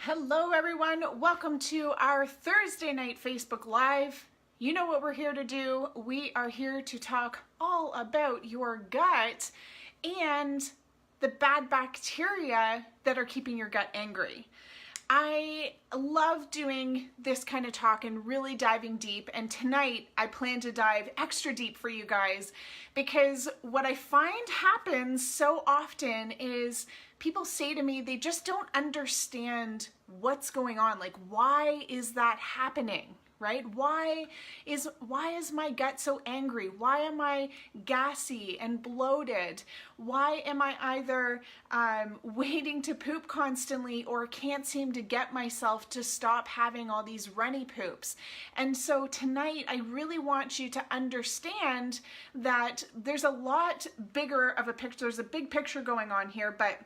Hello everyone, welcome to our Thursday night Facebook Live. You know what we're here to do. We are here to talk all about your gut and the bad bacteria that are keeping your gut angry. I love doing this kind of talk and really diving deep, and tonight I plan to dive extra deep for you guys because what I find happens so often is people say to me they just don't understand what's going on. Like, why is that happening? Right? Why is my gut so angry? Why am I gassy and bloated? Why am I either waiting to poop constantly or can't seem to get myself to stop having all these runny poops? And so tonight I really want you to understand that there's a lot bigger of a picture. There's a big picture going on here, but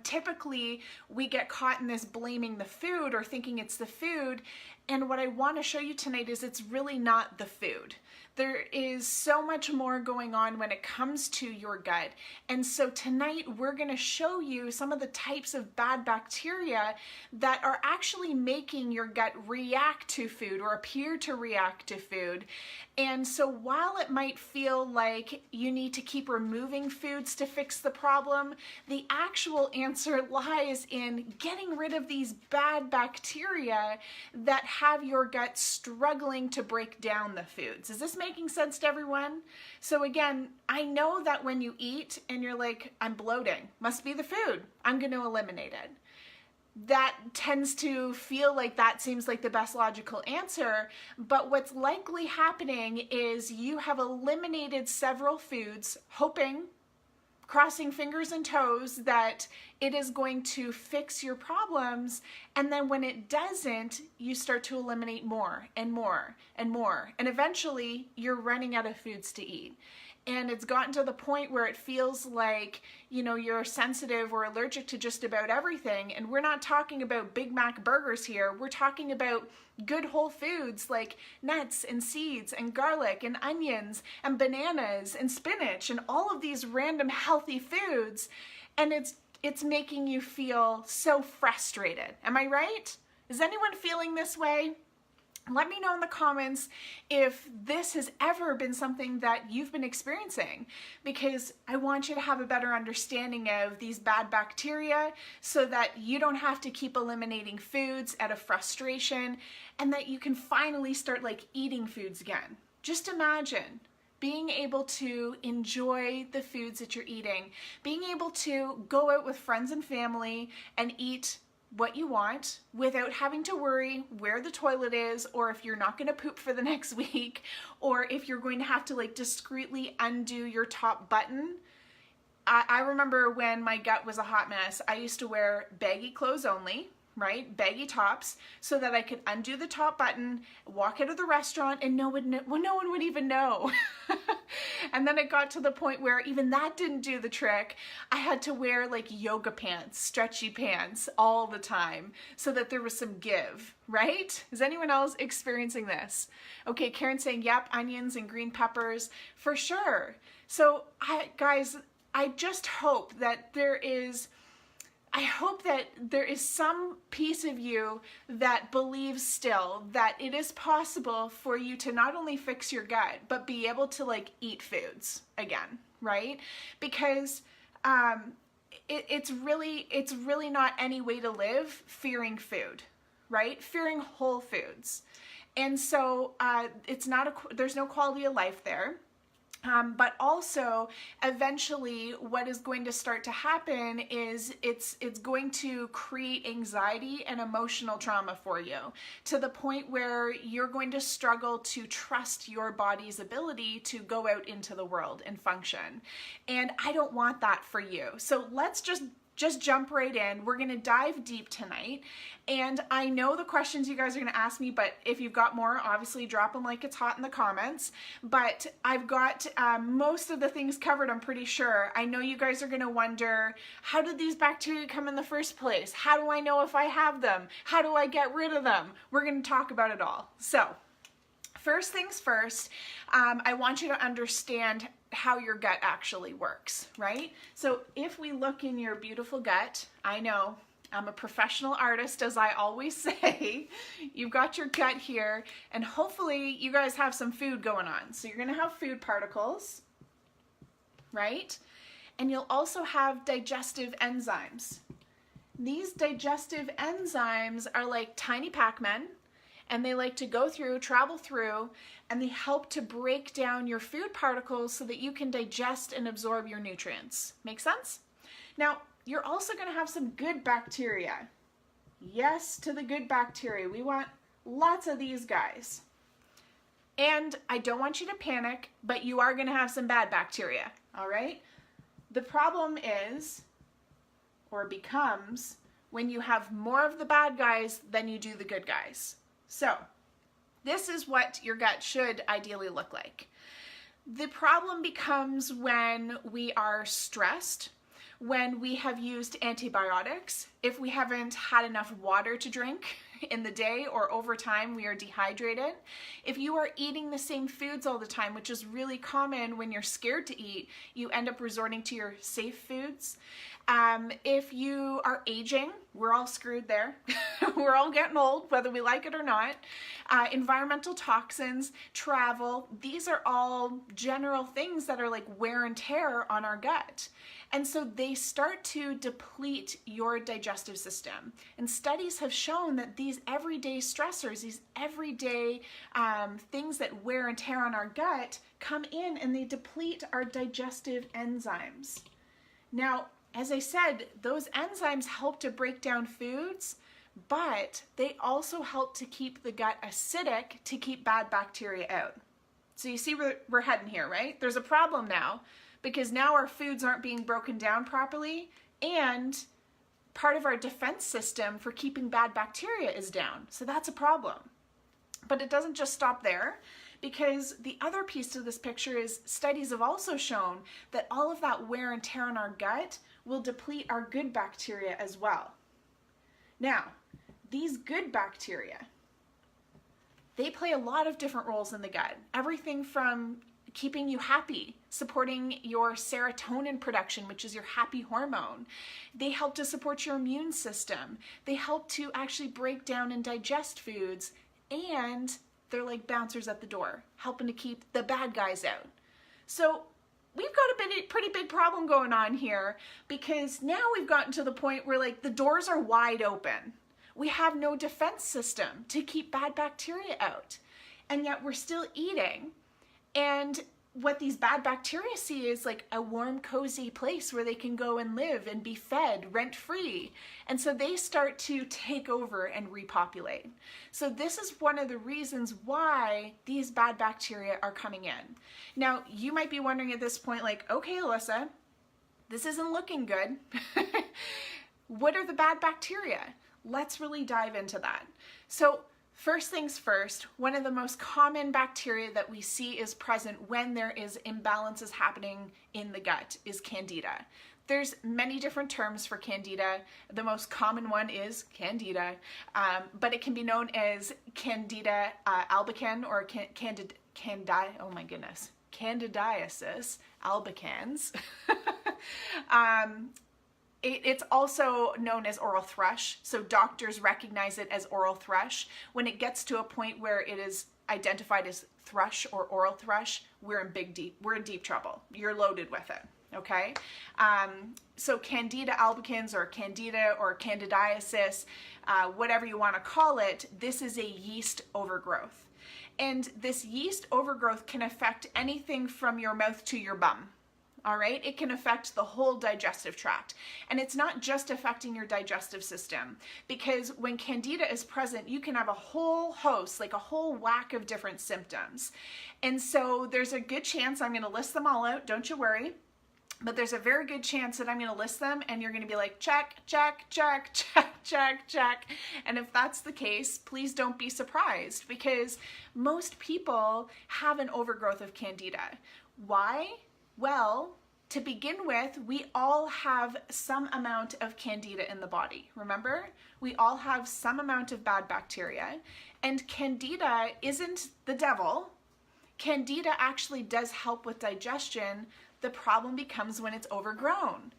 typically we get caught in this blaming the food or thinking it's the food. And what I want to show you tonight is it's really not the food. There is so much more going on when it comes to your gut. And so tonight we're going to show you some of the types of bad bacteria that are actually making your gut react to food or appear to react to food. And so while it might feel like you need to keep removing foods to fix the problem, the actual answer lies in getting rid of these bad bacteria that have your gut struggling to break down the foods. Is this making sense to everyone? So again, I know that when you eat and you're like, I'm bloating, must be the food, I'm going to eliminate it. That tends to feel like that seems like the best logical answer, but what's likely happening is you have eliminated several foods, hoping, crossing fingers and toes that it is going to fix your problems, and then when it doesn't, you start to eliminate more and more and more, and eventually you're running out of foods to eat. And it's gotten to the point where it feels like, you know, you're sensitive or allergic to just about everything. And we're not talking about Big Mac burgers here. We're talking about good whole foods like nuts and seeds and garlic and onions and bananas and spinach and all of these random healthy foods. And it's making you feel so frustrated. Am I right? Is anyone feeling this way? Let me know in the comments if this has ever been something that you've been experiencing, because I want you to have a better understanding of these bad bacteria so that you don't have to keep eliminating foods out of frustration, and that you can finally start like eating foods again. Just imagine being able to enjoy the foods that you're eating, being able to go out with friends and family and eat what you want without having to worry where the toilet is, or if you're not going to poop for the next week, or if you're going to have to like discreetly undo your top button. I remember when my gut was a hot mess, I used to wear baggy clothes only, right? Baggy tops, so that I could undo the top button, walk out of the restaurant, and no one would even know. And then it got to the point where even that didn't do the trick. I had to wear like yoga pants, stretchy pants all the time so that there was some give, right? Is anyone else experiencing this? Okay, Karen's saying, yep, onions and green peppers, for sure. So guys, I just hope that there is some piece of you that believes still that it is possible for you to not only fix your gut, but be able to like eat foods again, right? Because it's really not any way to live fearing food, right? Fearing whole foods. And so there's no quality of life there. But also, eventually, what is going to start to happen is it's going to create anxiety and emotional trauma for you, to the point where you're going to struggle to trust your body's ability to go out into the world and function. And I don't want that for you. So let's just jump right in. We're going to dive deep tonight. And I know the questions you guys are going to ask me, but if you've got more, obviously drop them like it's hot in the comments. But I've got most of the things covered, I'm pretty sure. I know you guys are going to wonder, how did these bacteria come in the first place? How do I know if I have them? How do I get rid of them? We're going to talk about it all. So first things first, I want you to understand how your gut actually works, right? So if we look in your beautiful gut, I know I'm a professional artist, as I always say. You've got your gut here, and hopefully you guys have some food going on. So you're gonna have food particles, right? And you'll also have digestive enzymes. These digestive enzymes are like tiny Pac-Men, and they like to go through, travel through, and they help to break down your food particles so that you can digest and absorb your nutrients. Make sense? Now, you're also going to have some good bacteria. Yes to the good bacteria. We want lots of these guys. And I don't want you to panic, but you are going to have some bad bacteria, all right? The problem is, or becomes, when you have more of the bad guys than you do the good guys. So, this is what your gut should ideally look like. The problem becomes when we are stressed, when we have used antibiotics, if we haven't had enough water to drink in the day, or over time we are dehydrated, if you are eating the same foods all the time, which is really common when you're scared to eat, you end up resorting to your safe foods. If you are aging, we're all screwed there. We're all getting old, whether we like it or not. Environmental toxins, travel, these are all general things that are like wear and tear on our gut. And so they start to deplete your digestive system. And studies have shown that these everyday stressors, these everyday things that wear and tear on our gut come in and they deplete our digestive enzymes. Now, as I said, those enzymes help to break down foods, but they also help to keep the gut acidic to keep bad bacteria out. So you see where we're heading here, right? There's a problem now, because now our foods aren't being broken down properly, and part of our defense system for keeping bad bacteria is down. So that's a problem. But it doesn't just stop there, because the other piece to this picture is studies have also shown that all of that wear and tear on our gut will deplete our good bacteria as well. Now, these good bacteria, they play a lot of different roles in the gut. Everything from keeping you happy, supporting your serotonin production, which is your happy hormone. They help to support your immune system. They help to actually break down and digest foods, and they're like bouncers at the door, helping to keep the bad guys out. So we've got a pretty big problem going on here, because now we've gotten to the point where like the doors are wide open. We have no defense system to keep bad bacteria out, and yet we're still eating. And what these bad bacteria see is like a warm, cozy place where they can go and live and be fed rent-free. And so they start to take over and repopulate. So this is one of the reasons why these bad bacteria are coming in. Now, you might be wondering at this point, like, okay, Alyssa, this isn't looking good. What are the bad bacteria? Let's really dive into that. So first things first, one of the most common bacteria that we see is present when there is imbalances happening in the gut is Candida. There's many different terms for Candida. The most common one is Candida, but it can be known as Candida albicans or Candidiasis albicans. It's also known as oral thrush, so doctors recognize it as oral thrush. When it gets to a point where it is identified as thrush or oral thrush, we're in deep trouble. You're loaded with it, okay? So Candida albicans or Candida or Candidiasis, whatever you want to call it, this is a yeast overgrowth. And this yeast overgrowth can affect anything from your mouth to your bum. All right, it can affect the whole digestive tract. And it's not just affecting your digestive system, because when Candida is present, you can have a whole host, like a whole whack of different symptoms. And so there's a good chance, I'm going to list them all out, don't you worry, but there's a very good chance that I'm going to list them and you're going to be like, check, check, check, check, check, check. And if that's the case, please don't be surprised, because most people have an overgrowth of Candida. Why? Well, to begin with, we all have some amount of Candida in the body. Remember? We all have some amount of bad bacteria. And Candida isn't the devil. Candida actually does help with digestion. The problem becomes when it's overgrown.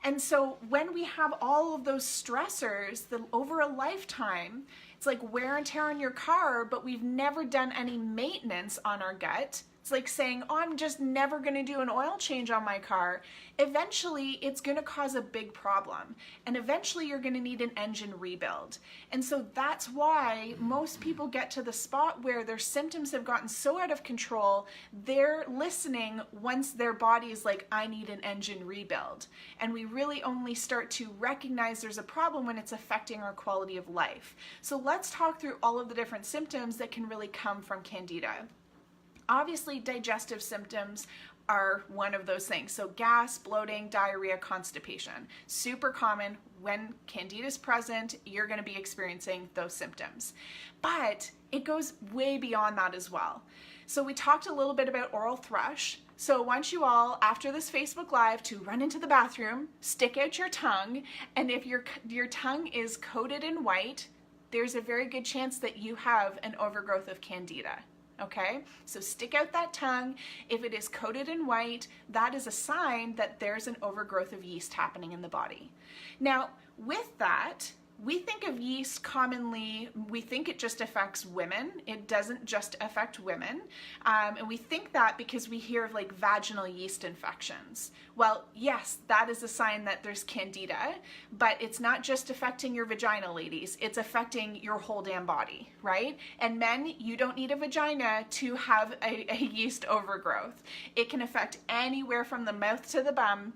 And so when we have all of those stressors over a lifetime, it's like wear and tear on your car, but we've never done any maintenance on our gut. It's like saying, oh, I'm just never going to do an oil change on my car. Eventually, it's going to cause a big problem. And eventually, you're going to need an engine rebuild. And so that's why most people get to the spot where their symptoms have gotten so out of control, they're listening once their body is like, I need an engine rebuild. And we really only start to recognize there's a problem when it's affecting our quality of life. So let's talk through all of the different symptoms that can really come from Candida. Obviously, digestive symptoms are one of those things. So gas, bloating, diarrhea, constipation. Super common. When Candida is present, you're going to be experiencing those symptoms. But it goes way beyond that as well. So we talked a little bit about oral thrush. So I want you all, after this Facebook Live, to run into the bathroom, stick out your tongue, and if your tongue is coated in white, there's a very good chance that you have an overgrowth of Candida. Okay, so stick out that tongue. If it is coated in white, that is a sign that there's an overgrowth of yeast happening in the body. Now, with that, we think of yeast commonly, we think it just affects women. It doesn't just affect women. And we think that because we hear of like vaginal yeast infections. Well, yes, that is a sign that there's Candida, but it's not just affecting your vagina, ladies. It's affecting your whole damn body, right? And men, you don't need a vagina to have a yeast overgrowth. It can affect anywhere from the mouth to the bum.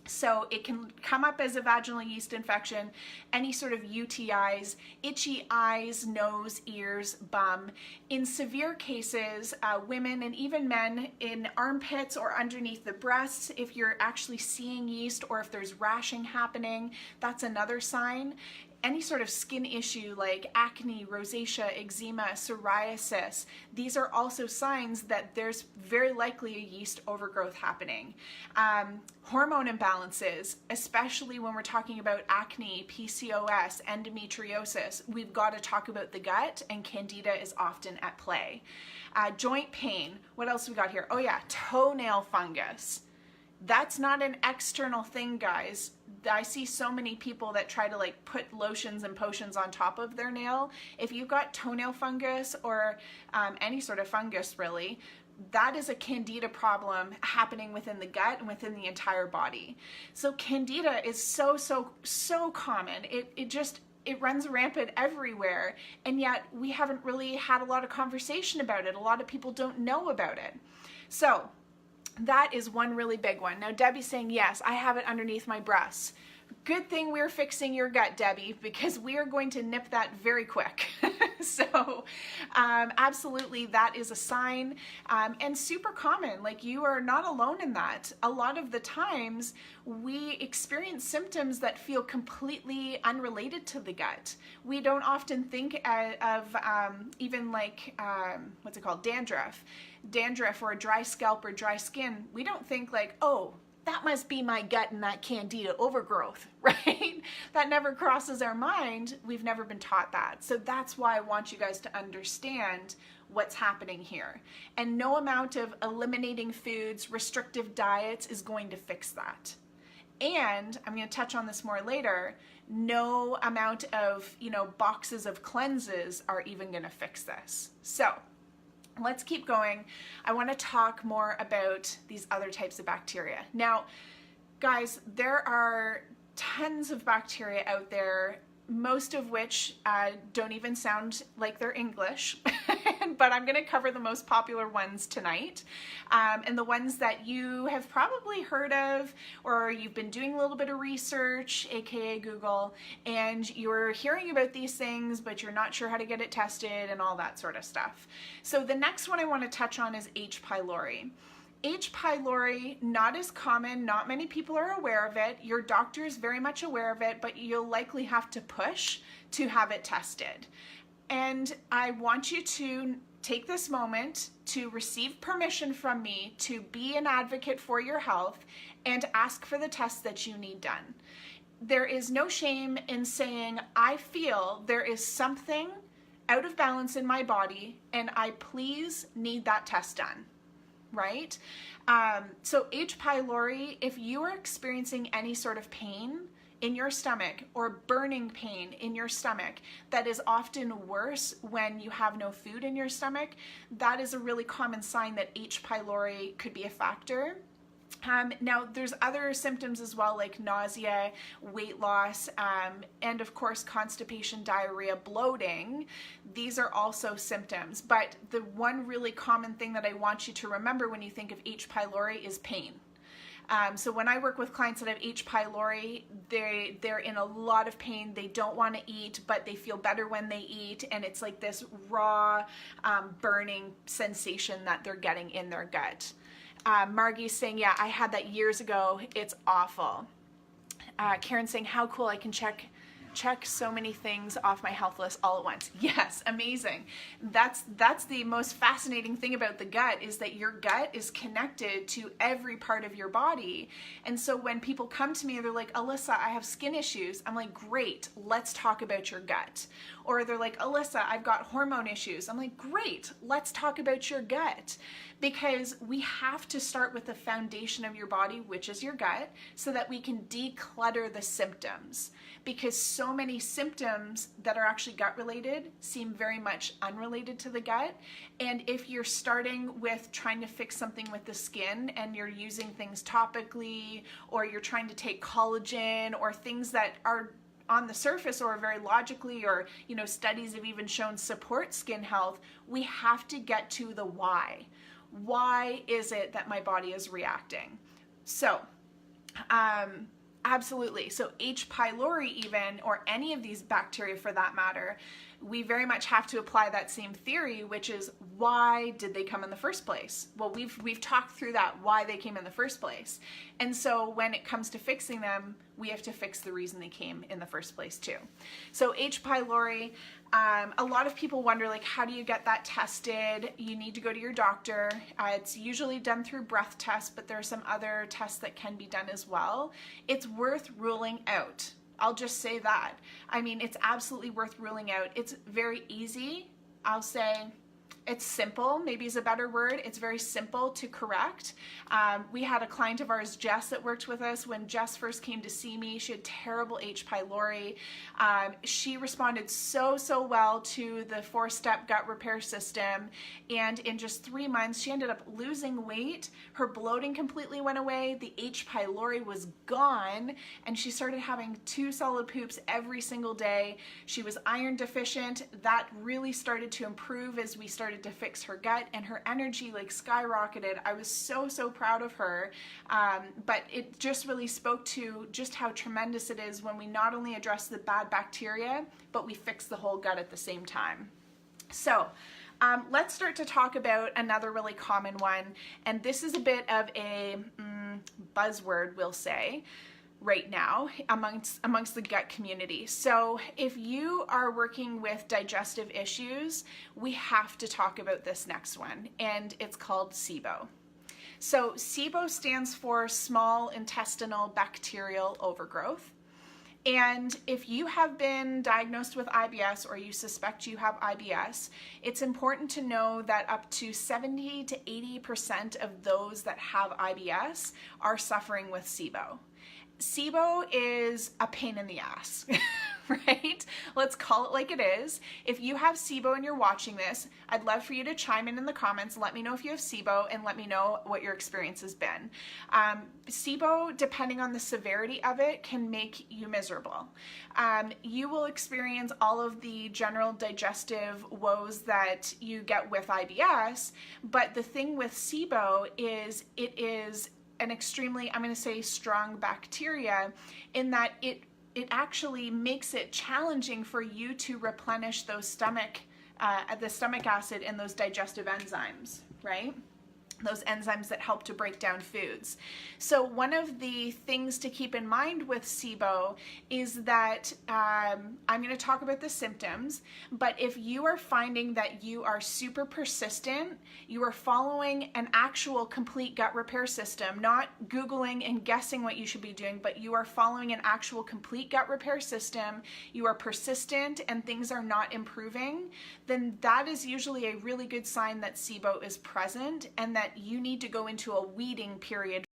So it can come up as a vaginal yeast infection, any sort of UTIs, itchy eyes, nose, ears, bum. In severe cases, women and even men in armpits or underneath the breasts, if you're actually seeing yeast or if there's rashing happening, that's another sign. Any sort of skin issue like acne, rosacea, eczema, psoriasis, these are also signs that there's very likely a yeast overgrowth happening. Hormone imbalances, especially when we're talking about acne, PCOS, endometriosis, we've got to talk about the gut, and Candida is often at play. Joint pain, what else we got here? Oh yeah, toenail fungus. That's not an external thing, guys. I see so many people that try to like put lotions and potions on top of their nail. If you've got toenail fungus or any sort of fungus really, that is a Candida problem happening within the gut and within the entire body. So Candida is so common. It runs rampant everywhere, and yet we haven't really had a lot of conversation about it. A lot of people don't know about it. So that is one really big one. Now, Debbie's saying, yes, I have it underneath my breasts. Good thing we're fixing your gut, Debbie, because we are going to nip that very quick. So absolutely, that is a sign, and super common. Like, you are not alone in that. A lot of the times we experience symptoms that feel completely unrelated to the gut. We don't often think of even like, what's it called, dandruff or a dry scalp or dry skin. We don't think like, oh, that must be my gut and that Candida overgrowth, right? That never crosses our mind. We've never been taught that. So that's why I want you guys to understand what's happening here. And no amount of eliminating foods, restrictive diets is going to fix that. And I'm going to touch on this more later. No amount of, boxes of cleanses are even going to fix this. So let's keep going. I want to talk more about these other types of bacteria. Now, guys, there are tons of bacteria out there, most of which don't even sound like they're English, but I'm going to cover the most popular ones tonight, and the ones that you have probably heard of, or you've been doing a little bit of research, aka Google, and you're hearing about these things, but you're not sure how to get it tested and all that sort of stuff. So the next one I want to touch on is H. pylori. H. pylori, not as common, not many people are aware of it. Your doctor is very much aware of it, but you'll likely have to push to have it tested. And I want you to take this moment to receive permission from me to be an advocate for your health and ask for the tests that you need done. There is no shame in saying, I feel there is something out of balance in my body and I please need that test done. Right? So H. pylori, if you are experiencing any sort of pain in your stomach or burning pain in your stomach that is often worse when you have no food in your stomach, that is a really common sign that H. pylori could be a factor. Now, there's other symptoms as well, like nausea, weight loss, and of course, constipation, diarrhea, bloating. These are also symptoms. But the one really common thing that I want you to remember when you think of H. pylori is pain. So when I work with clients that have H. pylori, they're in a lot of pain. They don't want to eat, but they feel better when they eat. And it's like this raw, burning sensation that they're getting in their gut. Margie's saying, yeah, I had that years ago. It's awful. Karen's saying, how cool, I can check so many things off my health list all at once. Yes, amazing. That's the most fascinating thing about the gut, is that your gut is connected to every part of your body. And so when people come to me and they're like, Alyssa, I have skin issues, I'm like, great, let's talk about your gut. Or they're like, Alyssa, I've got hormone issues. I'm like, great, let's talk about your gut. Because we have to start with the foundation of your body, which is your gut, so that we can declutter the symptoms. Because so many symptoms that are actually gut related seem very much unrelated to the gut. And if you're starting with trying to fix something with the skin and you're using things topically, or you're trying to take collagen, or things that are on the surface or very logically, or studies have even shown support skin health, we have to get to the why. Why is it that my body is reacting? So absolutely. So H. pylori even, or any of these bacteria for that matter, we very much have to apply that same theory, which is, why did they come in the first place? Well, we've talked through that, why they came in the first place. And so when it comes to fixing them, we have to fix the reason they came in the first place too. So H. pylori, a lot of people wonder, like, how do you get that tested? You need to go to your doctor. It's usually done through breath tests, but there are some other tests that can be done as well. It's worth ruling out. I'll just say that. I mean, it's absolutely worth ruling out. It's very easy. I'll say it's simple, maybe is a better word. It's very simple to correct. We had a client of ours, Jess, that worked with us. When Jess first came to see me, she had terrible H. pylori. She responded so well to the 4-step gut repair system. And in just 3 months, she ended up losing weight. Her bloating completely went away. The H. pylori was gone. And she started having 2 solid poops every single day. She was iron deficient. That really started to improve as we started to fix her gut, and her energy like skyrocketed. I was so proud of her, but it just really spoke to just how tremendous it is when we not only address the bad bacteria, but we fix the whole gut at the same time. So let's start to talk about another really common one, and this is a bit of a buzzword, we'll say, right now amongst the gut community. So if you are working with digestive issues, we have to talk about this next one, and it's called SIBO. So SIBO stands for small intestinal bacterial overgrowth. And if you have been diagnosed with IBS, or you suspect you have IBS, it's important to know that up to 70 to 80% of those that have IBS are suffering with SIBO. SIBO is a pain in the ass, right? Let's call it like it is. If you have SIBO and you're watching this, I'd love for you to chime in the comments. Let me know if you have SIBO, and let me know what your experience has been. SIBO, depending on the severity of it, can make you miserable. You will experience all of the general digestive woes that you get with IBS, but the thing with SIBO is it is an extremely, I'm going to say, strong bacteria, in that it actually makes it challenging for you to replenish those stomach acid and those digestive enzymes, right? Those enzymes that help to break down foods. So one of the things to keep in mind with SIBO is that I'm going to talk about the symptoms, but if you are finding that you are super persistent, you are following an actual complete gut repair system, not Googling and guessing what you should be doing, but you are following an actual complete gut repair system, you are persistent and things are not improving, then that is usually a really good sign that SIBO is present, and that that you need to go into a weeding period